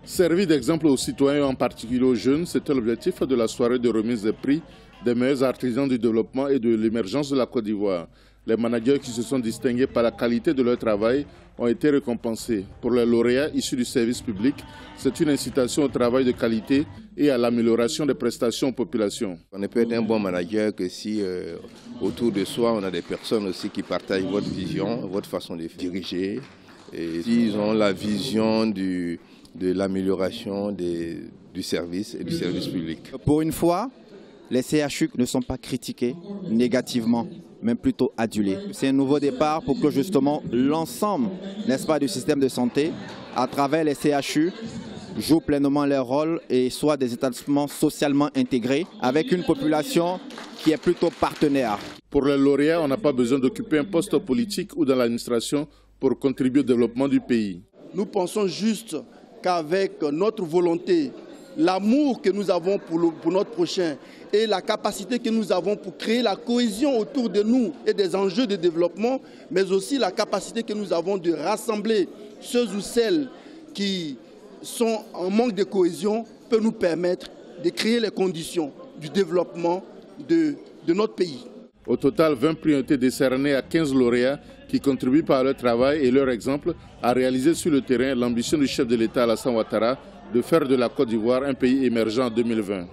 Servir d'exemple aux citoyens, en particulier aux jeunes, c'était l'objectif de la soirée de remise des prix des meilleurs artisans du développement et de l'émergence de la Côte d'Ivoire. Les managers qui se sont distingués par la qualité de leur travail ont été récompensés. Pour les lauréats issus du service public, c'est une incitation au travail de qualité et à l'amélioration des prestations aux populations. On ne peut être un bon manager que si autour de soi, on a des personnes aussi qui partagent votre vision, votre façon de diriger. Et ils ont la vision de l'amélioration du service et du service public. Pour une fois, les CHU ne sont pas critiqués négativement, mais plutôt adulés. C'est un nouveau départ pour que justement l'ensemble, n'est-ce pas, du système de santé, à travers les CHU, jouent pleinement leur rôle et soient des établissements socialement intégrés avec une population qui est plutôt partenaire. Pour les lauréats, on n'a pas besoin d'occuper un poste politique ou dans l'administration pour contribuer au développement du pays. Nous pensons juste qu'avec notre volonté, l'amour que nous avons pour notre prochain et la capacité que nous avons pour créer la cohésion autour de nous et des enjeux de développement, mais aussi la capacité que nous avons de rassembler ceux ou celles qui sont en manque de cohésion, peut nous permettre de créer les conditions du développement de notre pays. Au total, 20 prix ont été décernés à 15 lauréats qui contribuent par leur travail et leur exemple à réaliser sur le terrain l'ambition du chef de l'État Alassane Ouattara de faire de la Côte d'Ivoire un pays émergent en 2020.